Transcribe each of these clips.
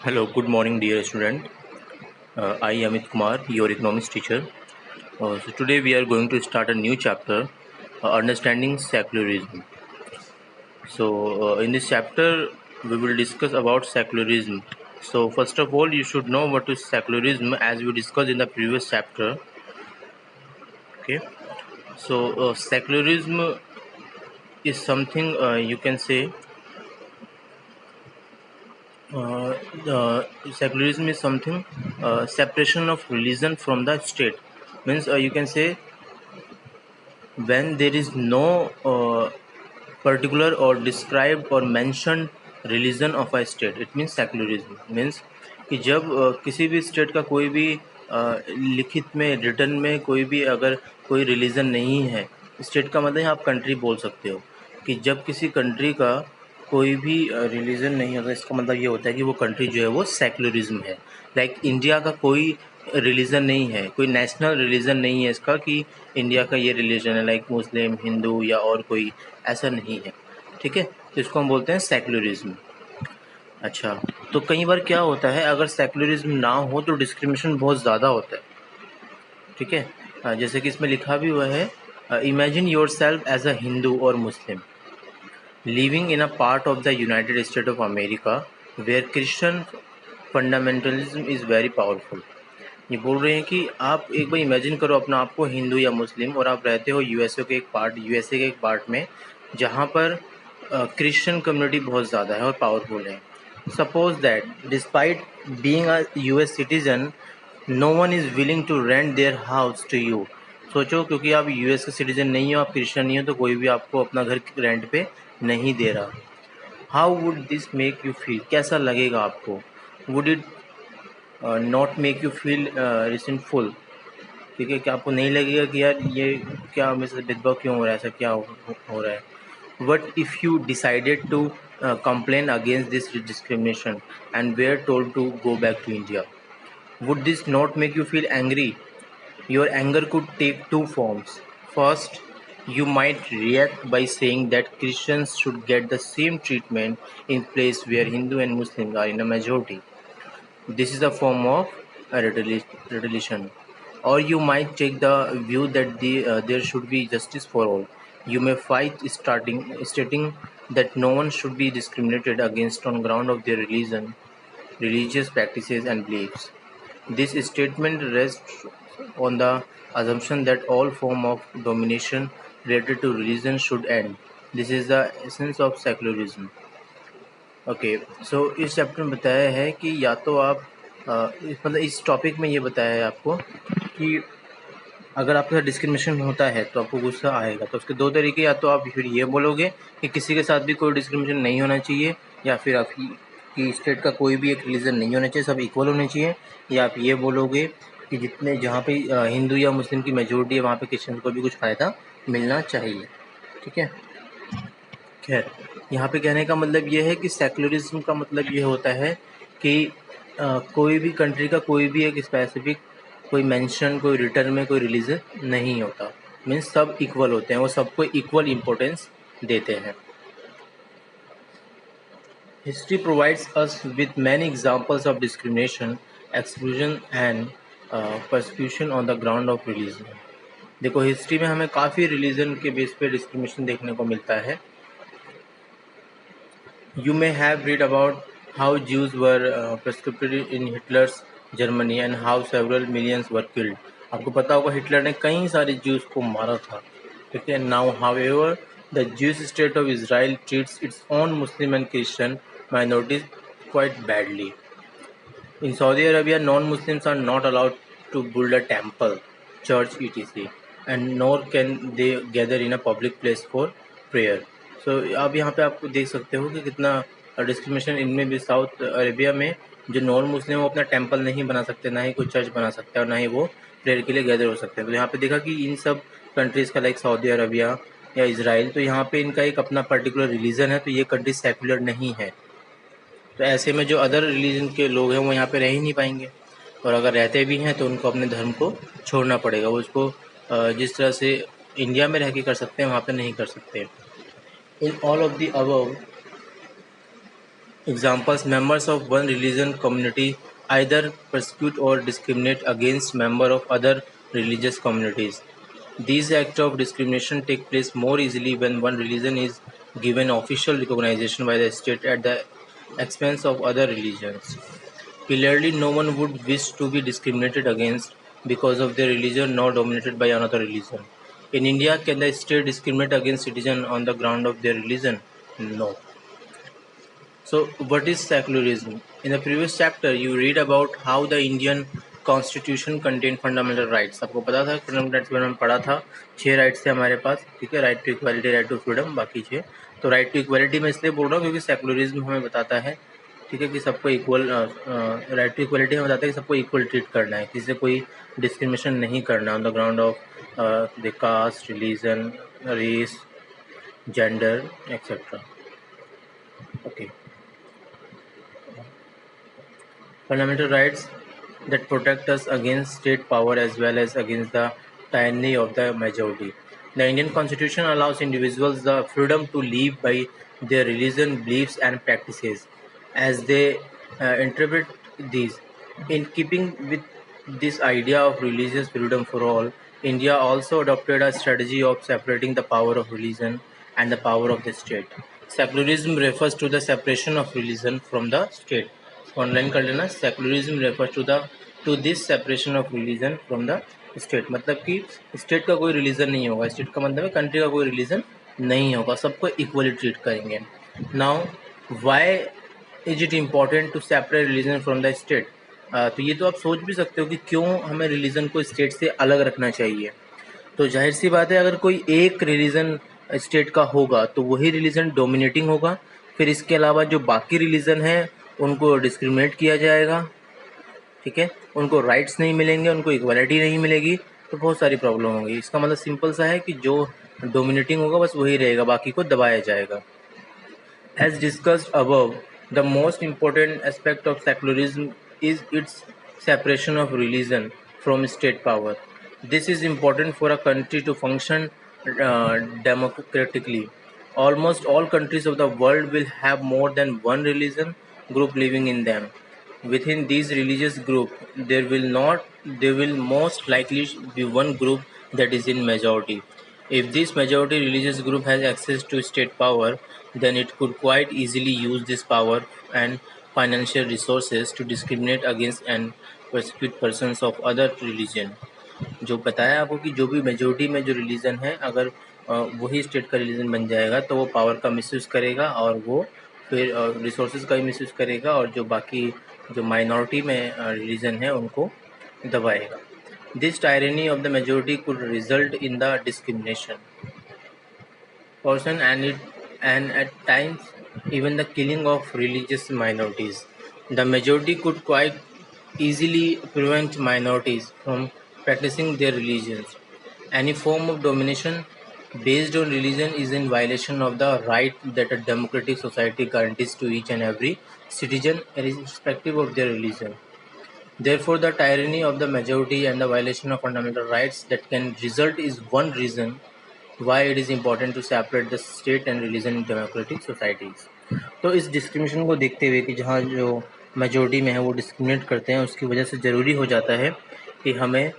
Hello, good morning, dear student. I am Amit Kumar, your economics teacher. So today we are going to start a new chapter, understanding secularism. So in this chapter, we will discuss about secularism. So first of all, you should know what is secularism, as we discussed in the previous chapter. Okay. So secularism is something you can say. Uh, Secularism is something separation of religion from the state. Means you can say when there is no particular or described or mentioned religion of a state, it means secularism. means कि जब किसी भी state का कोई भी लिखित में return में कोई भी अगर कोई रिलीजन नहीं है, स्टेट का मतलब आप कंट्री बोल सकते हो कि जब किसी कंट्री का कोई भी रिलीजन नहीं होता, इसका मतलब ये होता है कि वो कंट्री जो है वो सेक्युलरिज्म है। लाइक इंडिया का कोई रिलीजन नहीं है, कोई नेशनल रिलीजन नहीं है इसका कि इंडिया का ये रिलीजन है, लाइक मुस्लिम, हिंदू या और कोई, ऐसा नहीं है। ठीक है, तो इसको हम बोलते हैं सेक्युलरिज्म। अच्छा, तो कई बार क्या होता है, अगर सेक्युलरिज्म ना हो तो डिस्क्रिमिनेशन बहुत ज़्यादा होता है। ठीक है, जैसे कि इसमें लिखा भी हुआ है, imagine yourself as a Hindu और Muslim living in a part of the United States of America where Christian fundamentalism is very powerful। ये बोल रहे हैं कि आप एक बार इमेजिन करो अपना आप को हिंदू या मुस्लिम, और आप रहते हो यूएसए के एक पार्ट में जहाँ पर क्रिश्चियन कम्युनिटी बहुत ज़्यादा है और पावरफुल है। Suppose that despite being a US citizen no one is willing to rent their house to you. सोचो, क्योंकि आप यूएस के सिटीजन नहीं हो, आप क्रिश्चियन नहीं हो, तो कोई भी आपको अपना घर रेंट पे नहीं दे रहा। How would this make you feel, कैसा लगेगा आपको? Would it not make you feel resentful? ठीक है, क्या आपको नहीं लगेगा कि यार ये क्या मेरे साथ भेदभाव क्यों हो रहा है, ऐसा क्या हो रहा है? What if you decided to complain against this discrimination and were told to go back to India? Would this not make you feel angry? Your anger could take two forms. First, you might react by saying that Christians should get the same treatment in place where Hindu and Muslims are in a majority. This is a form of retaliation. Or you might take the view that there should be justice for all. You may fight stating that no one should be discriminated against on ground of their religion, religious practices and beliefs. This statement rests on the assumption that all form of domination related to religion should end. This is the essence of secularism. Okay, so इस chapter में बताया है कि या तो आप मतलब इस टॉपिक में ये बताया है आपको कि अगर आपके साथ डिस्क्रिमिनेशन होता है तो आपको गुस्सा आएगा। तो उसके दो तरीके, या तो आप फिर ये बोलोगे कि किसी के साथ भी कोई डिस्क्रिमिनेशन नहीं होना चाहिए, या फिर आपकी कि स्टेट का कोई भी एक रिलीजन नहीं होना चाहिए, सब इक्वल होने चाहिए, या आप ये बोलोगे कि जितने जहाँ पे हिंदू या मुस्लिम की मेजोरिटी है वहाँ पे क्रिश्चियन को भी कुछ फ़ायदा मिलना चाहिए। ठीक है, खैर यहाँ पे कहने का मतलब ये है कि सेक्युलरिज्म का मतलब ये होता है कि कोई भी कंट्री का कोई भी एक स्पेसिफिक कोई मेंशन, कोई रिटर्न में कोई रिलीजन नहीं होता। मीन्स सब इक्वल होते हैं, वो सबको इक्वल इम्पोर्टेंस देते हैं। History provides us with many examples of discrimination, exclusion and persecution on the ground of religion. देखो, हिस्ट्री में हमें काफ़ी रिलीजन के बेस पे डिस्क्रिमिनेशन देखने को मिलता है। You may have read about how Jews were persecuted in Hitler's Germany and how several millions were killed. आपको पता होगा हिटलर ने कई सारे ज्यूज को मारा था। ठीक है, now however the Jewish state of Israel treats its own Muslim and Christian minorities quite badly. In Saudi Arabia, non-Muslims are not allowed to build a temple, church, etc. and nor can they gather in a public place for prayer. सो अब यहाँ पे आप देख सकते हो कि कितना discrimination इनमें भी। साउथ अरेबिया में जो नॉन मुस्लिम वो अपना टेंपल नहीं बना सकते, ना ही कोई चर्च बना सकते और ना ही वो प्रेयर के लिए गैदर हो सकते हैं। तो यहाँ पे देखा कि इन सब कंट्रीज़ का लाइक सऊदी अरबिया या इजराइल, तो यहाँ पे इनका एक अपना पर्टिकुलर रिलीजन है, तो ये कंट्री सेकुलर नहीं है। तो ऐसे में जो अदर रिलीजन के लोग हैं वो यहाँ पे रह ही नहीं पाएंगे, और अगर रहते भी हैं तो उनको अपने धर्म को छोड़ना पड़ेगा। वो उसको जिस तरह से इंडिया में रह के कर सकते हैं वहाँ पे नहीं कर सकते। In all of the above, Examples: members of one religion community either persecute or discriminate against members of other religious communities. These acts of discrimination take place more easily when one religion is given official recognition by the state at the expense of other religions. Clearly, no one would wish to be discriminated against because of their religion nor dominated by another religion. In India, can the state discriminate against citizens on the ground of their religion? No. So, what is secularism? In the previous chapter, you read about how the Indian Constitution contained fundamental rights. आपको पता था fundamental rights में हमने पढ़ा था 6 rights थे हमारे पास, ठीक है, right to equality, right to freedom, बाकी 6। तो राइट टू इक्वालिटी मैं इसलिए बोल रहा हूँ क्योंकि सेकुलरिज्म हमें बताता है, ठीक है, कि सबको इक्वल, राइट टू इक्वालिटी हमें बताता है कि सबको इक्वल ट्रीट करना है, किसी से कोई डिस्क्रिमिनेशन नहीं करना on the ground of the caste, religion, race, gender, etcetera. Okay, fundamental rights that protect us against state power as well as against the tyranny of the majority. The Indian Constitution allows individuals the freedom to live by their religion, beliefs, and practices as they interpret these. In keeping with this idea of religious freedom for all, India also adopted a strategy of separating the power of religion and the power of the state. Secularism refers to the separation of religion from the state. Online कर लेना। Secularism refers to this separation of religion from the state, मतलब कि state का कोई religion नहीं होगा। State का मतलब है कंट्री का कोई रिलीजन नहीं होगा, सबको इक्वली ट्रीट करेंगे। Now why is it important to separate religion from the state? तो ये तो आप सोच भी सकते हो कि क्यों हमें रिलीजन को स्टेट से अलग रखना चाहिए। तो जाहिर सी बात है, अगर कोई एक रिलीजन स्टेट का होगा तो वही रिलीजन डोमिनेटिंग होगा, फिर इसके अलावा जो बाकी रिलीजन है उनको डिस्क्रिमिनेट किया जाएगा, ठीक है, उनको राइट्स नहीं मिलेंगे, उनको इक्वालिटी नहीं मिलेगी, तो बहुत सारी प्रॉब्लम होगी। इसका मतलब सिंपल सा है कि जो डोमिनेटिंग होगा बस वही रहेगा, बाकी को दबाया जाएगा। As discussed above, the most important aspect of secularism is its separation of religion from state power. This is important for a country to function democratically. Almost all countries of the world will have more than one religion group living in them. Within these religious group, there will most likely be one group that is in majority. If this majority religious group has access to state power, then it could quite easily use this power and financial resources to discriminate against and persecute persons of other religion. जो बताया आपको कि जो भी majority में जो religion है, अगर वही स्टेट का रिलीजन बन जाएगा तो वो पावर का मिसयूज़ करेगा और वो फिर रिसोर्सेज का भी मिसयूज़ करेगा और जो बाकी जो माइनॉरिटी में रिलीजन है उनको दबाएगा. This tyranny of the majority could result in the discrimination person and at times even the killing of religious minorities. The majority could quite easily prevent minorities from practicing their religions. Any form of domination based on religion is in violation of the right that a democratic society guarantees to each and every citizen, irrespective of their religion. Therefore, the tyranny of the majority and the violation of fundamental rights that can result is one reason why it is important to separate the state and religion in democratic societies. तो इस discrimination को देखते हुए कि जहाँ जो majority में है वो डिस्क्रिमिनेट करते हैं, उसकी वजह से ज़रूरी हो जाता है कि हमें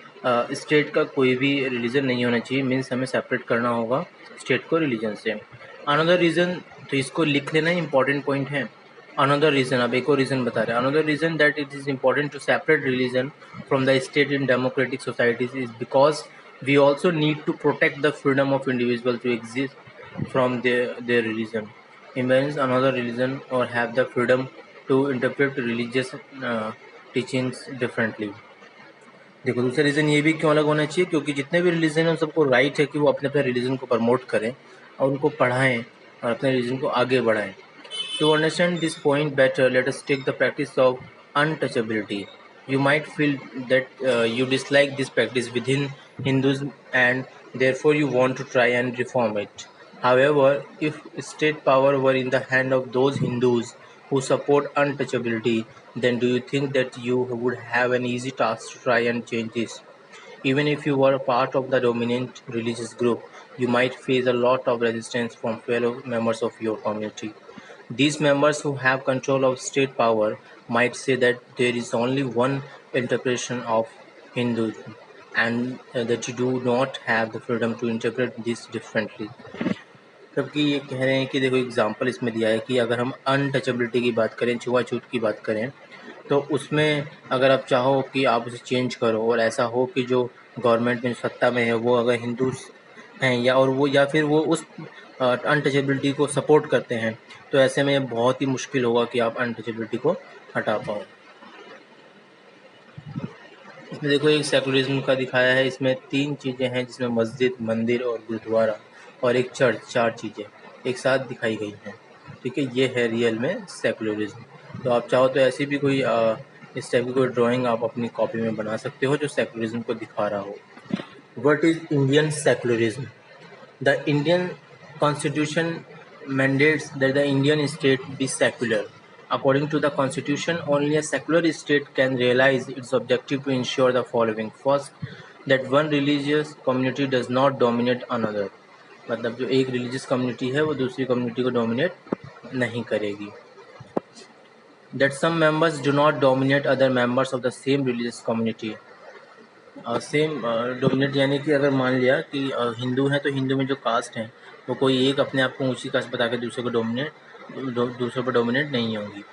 स्टेट का कोई भी रिलीजन नहीं होना चाहिए, मीन्स हमें सेपरेट करना होगा स्टेट को रिलीजन से. अनदर रीज़न, तो इसको लिख लेना इंपॉर्टेंट पॉइंट है. अनदर रीज़न, अब एक और रीज़न बता रहे हैं. Another reason that it is important to separate religion from the state in democratic societies is because we also need to protect the freedom of individuals to exist from their religion, embrace another religion, or have the freedom to interpret religious teachings differently. देखो, दूसरा reason ये भी क्यों अलग होना चाहिए, क्योंकि जितने भी रिलीजन हैं उन सबको राइट है कि वो अपने अपने रिलीजन को प्रमोट करें और उनको पढ़ाएं और अपने रिलीजन को आगे बढ़ाएं. To understand this point better, let us take the practice of untouchability. You might feel that you dislike this practice within Hinduism and therefore you want to try and reform it. However, if state power were in the hand of those Hindus who support untouchability, then do you think that you would have an easy task to try and change this? Even if you were a part of the dominant religious group, you might face a lot of resistance from fellow members of your community. These members who have control of state power might say that there is only one interpretation of Hinduism and that you do not have the freedom to interpret this differently. जबकि ये कह रहे हैं कि देखो example इसमें दिया है कि अगर हम अनटचेबिलिटी की बात करें, छुआछूत की बात करें, तो उसमें अगर आप चाहो कि आप उसे चेंज करो और ऐसा हो कि जो गवर्नमेंट में सत्ता में है वो अगर हिंदू हैं या फिर वो उस अनटचेबिलिटी को सपोर्ट करते हैं, तो ऐसे में बहुत ही मुश्किल होगा कि आप अनटचेबिलिटी को हटा पाओ। इसमें देखो एक सेकुलरिज्म का दिखाया है, इसमें 3 चीज़ें हैं जिसमें मस्जिद, मंदिर और गुरुद्वारा और एक चर्च, 4 चीज़ें एक साथ दिखाई गई हैं। ठीक है, ये है रियल में सेकुलरिज्म। तो आप चाहो तो ऐसी भी कोई इस टाइप की कोई ड्राइंग आप अपनी कॉपी में बना सकते हो जो सेकुलरिज्म को दिखा रहा हो। What is Indian secularism? The Indian constitution mandates that the Indian state be secular. According to the constitution, only a secular state can realize its objective to ensure the following. First, that one religious community does not dominate another. मतलब जो एक religious community है वो दूसरी community को dominate नहीं करेगी. That some members do not dominate other members of the same religious community. Same dominate यानी कि अगर मान लिया कि हिंदू हैं तो हिंदू में जो कास्ट हैं वो कोई एक अपने आप को ऊंची कास्ट बता के दूसरों पर डोमिनेट नहीं होंगी.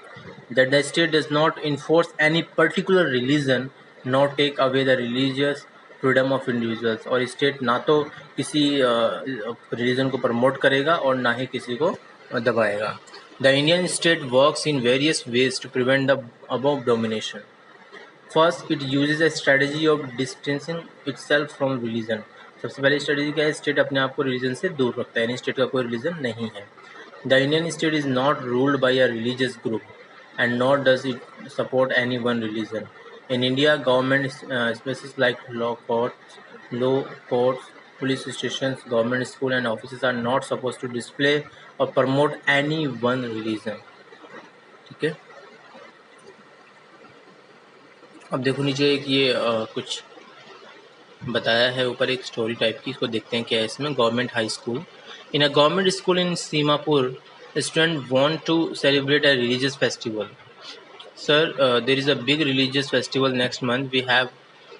That the state does not enforce any particular religion not take away the religious freedom of individuals. और स्टेट ना तो किसी रिलीजन को प्रमोट करेगा और ना ही किसी को दबाएगा. The Indian state works in various ways to prevent the above domination. First, it uses a strategy of distancing itself from religion. सबसे पहली स्ट्रेटजी क्या है? स्टेट अपने आप को रिलीजन से दूर रखता है, यानी स्टेट का कोई रिलीजन नहीं है. The Indian state is not ruled by a religious group and not does it support any one religion. In India, government spaces like law courts, police station, government school and office are not suppose to display or promote any one religion. ठीक है, अब देखो नीचे एक ये कुछ बताया है ऊपर एक स्टोरी टाइप की, इसको देखते हैं क्या है इसमें. Government high school. In a government school in Seemapur, student want to celebrate a religious festival. Sir, there is a big religious festival next month. We have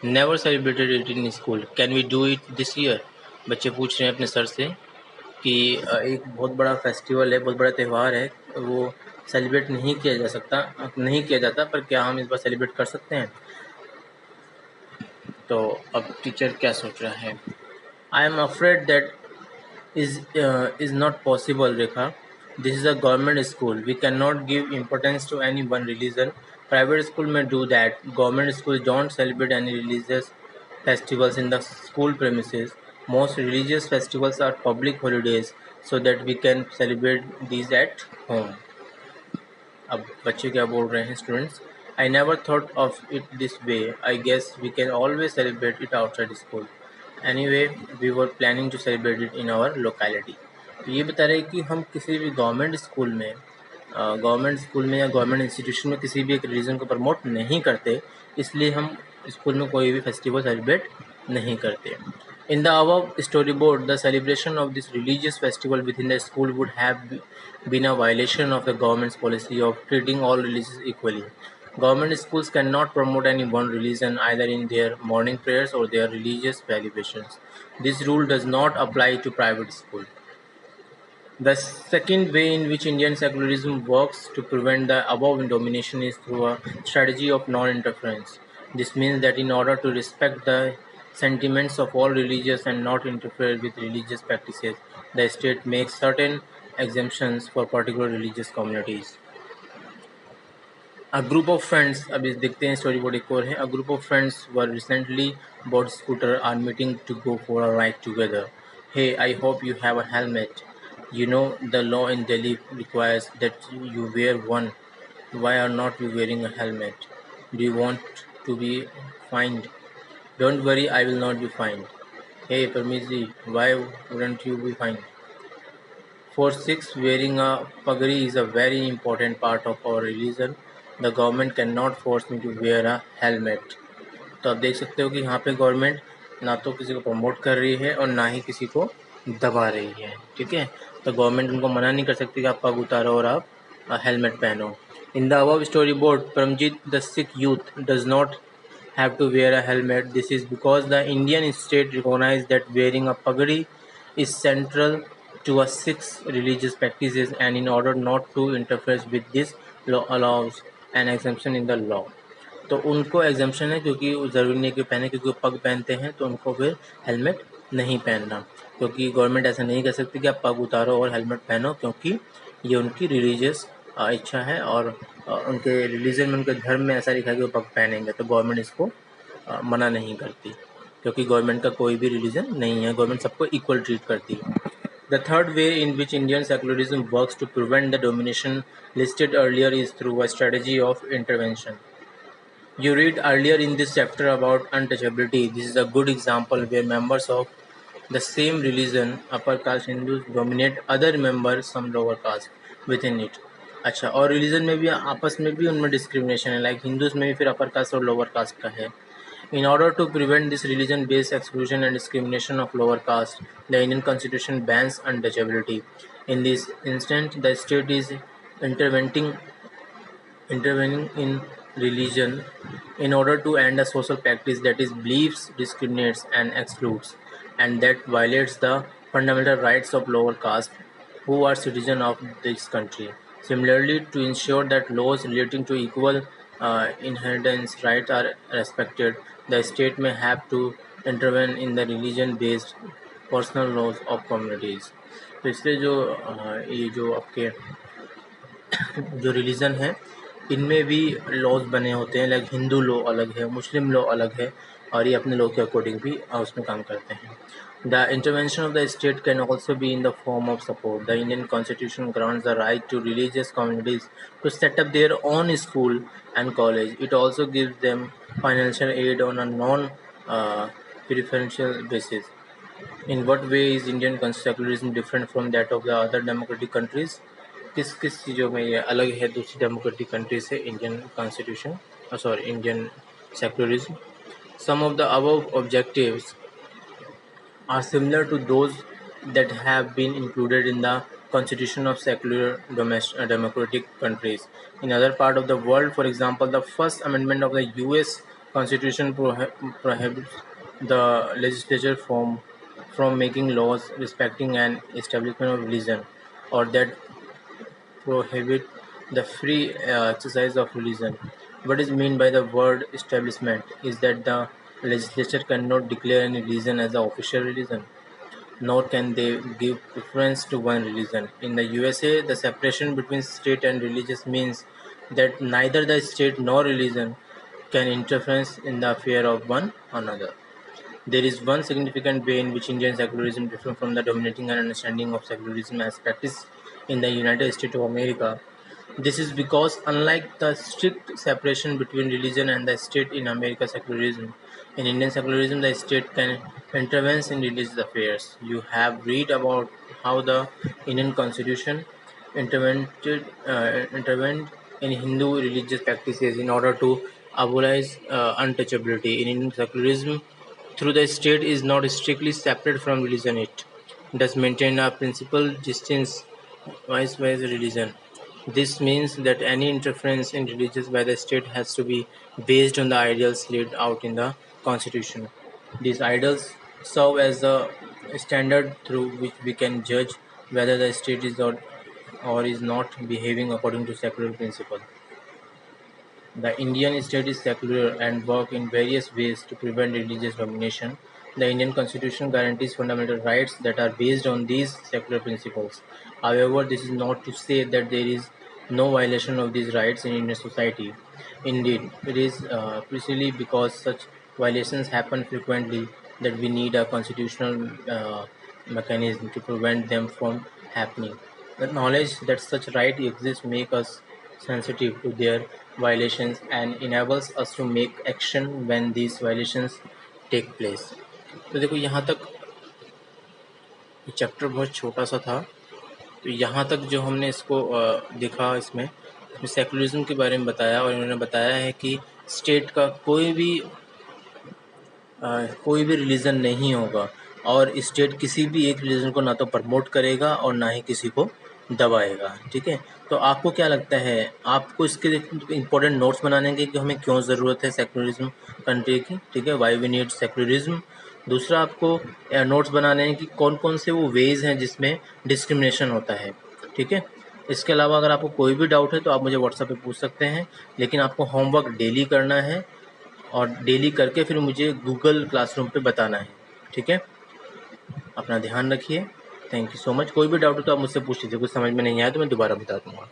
never celebrated it in school. Can we do it this year? बच्चे पूछ रहे हैं अपने sir से कि एक बहुत बड़ा फेस्टिवल है, बहुत बड़ा त्यौहार है, वो सेलिब्रेट नहीं किया जाता, पर क्या हम इस बार सेलिब्रेट कर सकते हैं? तो अब टीचर क्या सोच रहा है? I am afraid that is not possible, Rekha. This is a government school. We cannot give importance to any one religion. Private school may do that. Government schools don't celebrate any religious festivals in the school premises. Most religious festivals are public holidays, so that we can celebrate these at home. अब बच्चे क्या बोल रहे हैं students? I never thought of it this way. I guess we can always celebrate it outside school. Anyway, we were planning to celebrate it in our locality. तो ये बता रहे हैं कि हम किसी भी गवर्नमेंट स्कूल में या गवर्नमेंट इंस्टीट्यूशन में किसी भी एक रिलीजन को प्रमोट नहीं करते, इसलिए हम स्कूल में कोई भी फेस्टिवल सेलिब्रेट नहीं करते. In the above storyboard, the celebration of this religious festival within the school would have been a violation of the government's policy of treating all religions equally. Government schools cannot promote any one religion either in their morning prayers or their religious celebrations. This rule does not apply to private schools. The second way in which Indian secularism works to prevent the above domination is through a strategy of non-interference. This means that in order to respect the sentiments of all religions and not interfere with religious practices, the state makes certain exemptions for particular religious communities. A group of friends, अब इस देखते हैं story board एक और है. A group of friends were recently bought scooter are meeting to go for a ride together. Hey, I hope you have a helmet. You know the law in Delhi requires that you wear one. Why are not you wearing a helmet? Do you want to be fined? Don't worry, I will not be fined. Hey, Parmeet, why wouldn't you be fined? For 6, wearing a pagri is a very important part of our religion. The government cannot force me to wear a helmet. तो आप देख सकते हो कि यहाँ पे government ना तो किसी को प्रमोट कर रही है और ना ही किसी को दबा रही है. ठीक है, तो गवर्नमेंट उनको मना नहीं कर सकती कि आप पग उतारो और आप हेलमेट पहनो। In the above story board Paramjit the Sikh youth does not have to wear a helmet. This is because the Indian state recognizes that wearing a pagadi is central to a Sikh's religious practices, and in order not to interfere with this, law allows an exemption in the law. तो उनको exemption है क्योंकि ज़रूरी नहीं कि पहने, क्योंकि वो पग पहनते हैं तो उनको फिर हेलमेट नहीं पहनना, क्योंकि गवर्नमेंट ऐसा नहीं कर सकती कि आप पग उतारो और हेलमेट पहनो, क्योंकि ये उनकी रिलीजियस इच्छा है और उनके रिलीजन में, उनके धर्म में ऐसा लिखा है कि वो पग पहनेंगे, तो गवर्नमेंट इसको मना नहीं करती, क्योंकि गवर्नमेंट का कोई भी रिलीजन नहीं है, गवर्नमेंट सबको इक्वल ट्रीट करती है। The third way in which Indian secularism works to prevent the domination listed earlier is through a strategy of intervention. You read earlier in this chapter about untouchability. This is a good example where members of the same religion, upper caste Hindus, dominate other members, some lower caste within it. अच्छा, और religion में भी आपस में भी उनमें discrimination है, like Hindus में भी फिर अपर कास्ट और लोअर कास्ट का है। In order to prevent this religion-based exclusion and discrimination of lower caste, the Indian Constitution bans untouchability. In this instance, the state is intervening in religion in order to end a social practice that is beliefs, discriminates and excludes, and that violates the fundamental rights of lower caste who are citizens of this country. Similarly, to ensure that laws relating to equal inheritance rights are respected, the state may have to intervene in the religion-based personal laws of communities. तो इसलिए जो ये जो आपके जो religion है इनमें भी लॉज बने होते हैं, लाइक हिंदू लॉ अलग है, मुस्लिम लॉ अलग है, और ये अपने लॉ के अकॉर्डिंग भी उसमें काम करते हैं। The intervention of the state can also be in the form of support. The Indian Constitution grants the right to religious communities to set up their own school and college. It also gives them financial aid on a non-preferential basis. In what way is Indian secularism different from that of the other democratic countries? किस किस चीज़ों में ये अलग है दूसरी democratic country से Indian constitution, Indian secularism? Some of the above objectives are similar to those that have been included in the constitution of secular democratic countries. In other part of the world, for example, the First Amendment of the US Constitution prohibits the legislature from making laws respecting an establishment of religion, or that prohibit the free exercise of religion. What is meant by the word establishment is that the legislature cannot declare any religion as the official religion, nor can they give preference to one religion. In the USA, the separation between state and religious means that neither the state nor religion can interfere in the affair of one another. There is one significant way in which Indian secularism differs from the dominating and understanding of secularism as practiced in the United States of America. This is because, unlike the strict separation between religion and the state in American secularism, in Indian secularism the state can intervene in religious affairs. You have read about how the Indian Constitution intervened in Hindu religious practices in order to abolish untouchability. In Indian secularism, through the state is not strictly separate from religion. It does maintain a principal distance vice religion. This means that any interference in religious by the state has to be based on the ideals laid out in the constitution. These ideals serve as the standard through which we can judge whether the state is or is not behaving according to secular principle. The Indian state is secular and work in various ways to prevent religious domination. The Indian Constitution guarantees fundamental rights that are based on these secular principles. However, this is not to say that there is no violation of these rights in Indian society. Indeed, it is precisely because such violations happen frequently that we need a constitutional mechanism to prevent them from happening. The knowledge that such right exists makes us sensitive to their violations and enables us to make action when these violations take place. तो देखो यहाँ तक chapter बहुत छोटा सा था, तो यहाँ तक जो हमने इसको देखा, इसमें सेकुलरिज्म के बारे में बताया, और इन्होंने बताया है कि स्टेट का कोई भी रिलीजन नहीं होगा, और स्टेट किसी भी एक रिलीजन को ना तो प्रमोट करेगा और ना ही किसी को दबाएगा। ठीक है, तो आपको क्या लगता है, आपको इसके इम्पोर्टेंट नोट्स बनाने की कि हमें क्यों ज़रूरत है सेक्युलरिज्म कंट्री की, ठीक है, वाई वी नीड सेक्युलरिज्म। दूसरा, आपको नोट्स बनाने हैं कि कौन कौन से वो वेज हैं जिसमें डिस्क्रिमिनेशन होता है। ठीक है, इसके अलावा अगर आपको कोई भी डाउट है तो आप मुझे व्हाट्सएप पे पूछ सकते हैं, लेकिन आपको होमवर्क डेली करना है और डेली करके फिर मुझे गूगल क्लासरूम पे बताना है। ठीक है, अपना ध्यान रखिए। Thank you so much. कोई भी डाउट हो तो आप मुझसे पूछ लीजिए, कुछ समझ में नहीं आया तो मैं दोबारा बता दूंगा।